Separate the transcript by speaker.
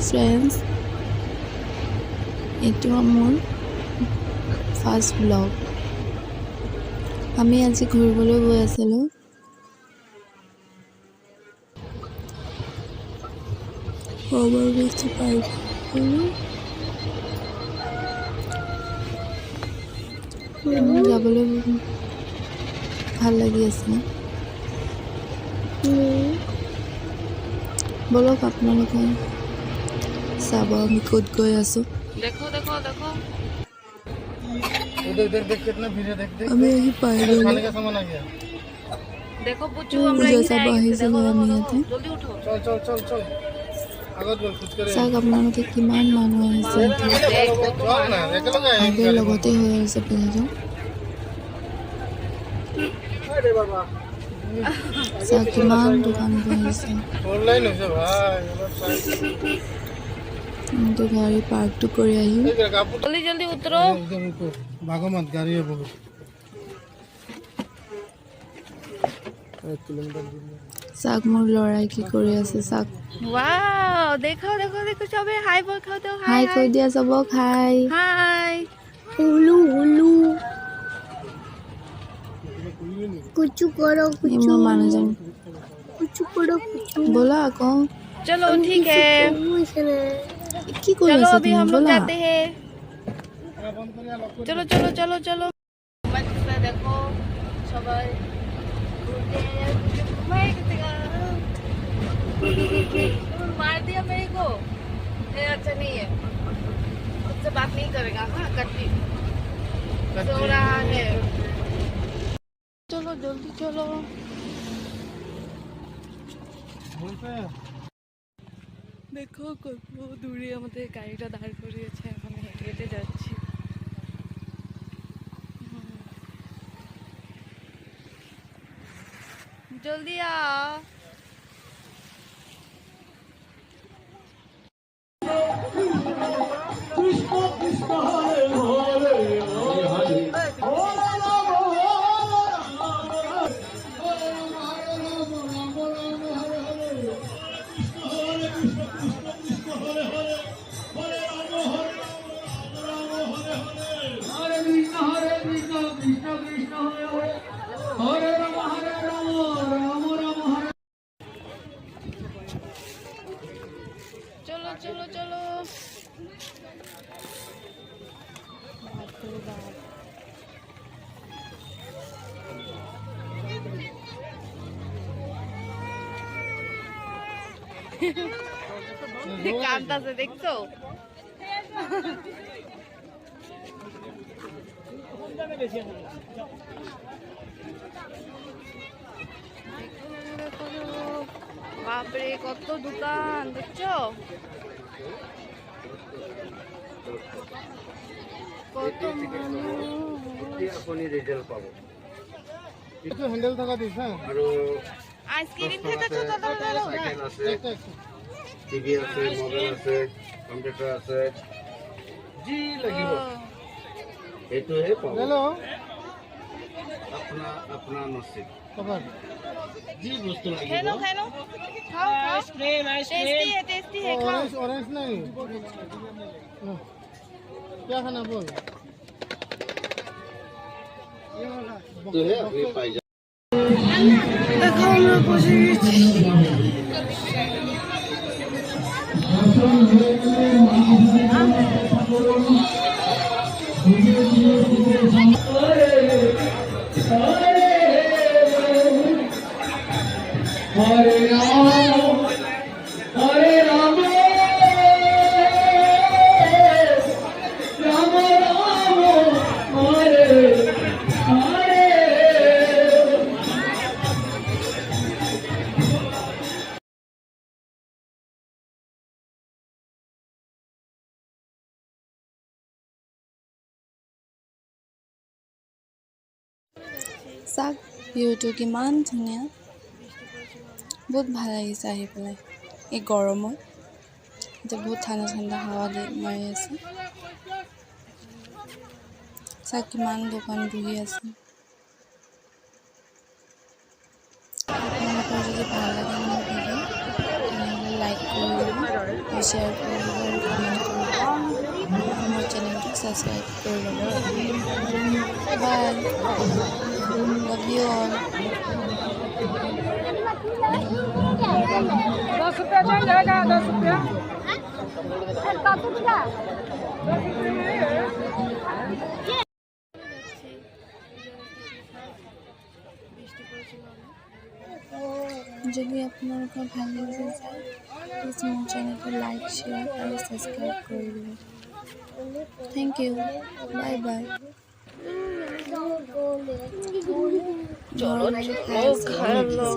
Speaker 1: Friends, এইটো মোৰ first blog. আমি আজি ঘূৰিবলৈ গৈ আছিলোঁ। অভাৰব্ৰিজটো পাৰ যাবলৈ ভাল লাগি আছে। বলক আপোনালোকে চাব আমি ক'ত গৈ আছোঁ।
Speaker 2: देखो देखो देखो
Speaker 3: उधर उधर देख कितना भीड़ है, देख देख
Speaker 1: আমি আহি পাই
Speaker 3: देख,
Speaker 1: গ'লোঁ।
Speaker 3: खाने का सामान आ गया।
Speaker 2: देखो पुच्चू আমরা
Speaker 1: পূজা
Speaker 2: এই
Speaker 1: চাব আহিছিলোঁ আমি ইয়াতে।
Speaker 2: জলদি উঠো
Speaker 3: चल चल चल चल आगत बोल कुछ करे
Speaker 1: চাওক আপোনালোকে কিমান মানুহ আহিছে।
Speaker 3: चल ना एकेलगे
Speaker 1: আগৰ লগতে হৈ আছে পূজাটো।
Speaker 3: अरे बाबा
Speaker 1: চাওক কিমান দোকান বহিছে।
Speaker 3: ऑनलाइन হৈছে ভাই অলপ চাই
Speaker 1: তো গাড়ী পাৰ্কটো কৰি আহিম।
Speaker 3: देख कापू
Speaker 2: जल्दी जल्दी उतरो
Speaker 3: एकदम ऊपर भागो मत, गाड़ी है बहुत 1 किलोमीटर दूर में।
Speaker 1: চাওক মোৰ ল'ৰাই কি কৰি আছে চাওক।
Speaker 2: वाओ देखो देखो देखो सबे हाय बोल खाओ तो
Speaker 1: হাই কৈ দিয়া চবক হাই।
Speaker 2: हाय
Speaker 1: হুলু হুলু কুচু করো কুচু মানুহজন কুচু করো কুচু বলা আকৌ
Speaker 2: चलो ठीक है
Speaker 1: কি কৰি
Speaker 2: चलो
Speaker 1: আছা
Speaker 2: अभी
Speaker 1: তুমি
Speaker 2: हम लोग
Speaker 1: বলা।
Speaker 2: जाते हैं चलो चलो चलो चलो बच्चा देखो সবাই मार दिया मेरे को ये अच्छा नहीं है उससे बात नहीं करेगा। हाँ कट्टी सो रहा है। चलो जल्दी चलो দেখো কত দূরে আমাদের গাড়িটা দাঁড় করিয়েছে। এখন হেঁটে হেঁটে যাচ্ছি। জলদি আ चलो चलो चलो কান্তাছে দেখছো। বাপরে কত দোকান দেখছো, কত
Speaker 3: হ্যান্ডেল থাকা দিস হ্যাঁ
Speaker 4: আৰু
Speaker 2: আইসক্রিম খেতে তো দাদা
Speaker 4: চাইকেল আছে,
Speaker 3: একটা একটা
Speaker 4: টিভি আছে, মোবাইল আছে, কম্পিউটাৰ আছে, যি লাগিব এইটোহে পাব।
Speaker 3: हेलो
Speaker 4: আপোনাৰ নচিব
Speaker 3: कबर
Speaker 4: যি বস্তু লাগিব
Speaker 2: खेलो खेलो खाओ खाओ टेस्टी है खाओ।
Speaker 3: ऑरेंज ऑरेंज नहीं लो। क्या खाना बोल
Speaker 4: এইটোহে আপুনি পাই যাব।
Speaker 5: हरे राम राम राम हरे हरे।
Speaker 1: চাওক ভিউটো কিমান ধুনীয়া, বহুত ভাল লাগিছে আহি পেলাই এই গৰমত। এতিয়া বহুত ঠাণ্ডা ঠাণ্ডা হাৱা মাৰি আছে। চাওক কিমান দোকান বহি আছে। আপোনালোকৰ যদি ভাল লাগে মোৰ ভিডিঅ' তেনেহ'লে লাইক কৰিব, শ্বেয়াৰ কৰিব আৰু কমেণ্ট কৰিব মোৰ চেনেলটো ছাবস্ক্ৰাইব কৰি ল'ব বাই লাভ ইউ অল যদি আপোনালোকৰ ভাল লাগিছে চাই প্লিজ মোৰ চেনেলটো লাইক শ্বেয়াৰ আৰু ছাবস্ক্ৰাইব কৰি দিব থেংক ইউ বাই বাই
Speaker 2: চলো খাই লো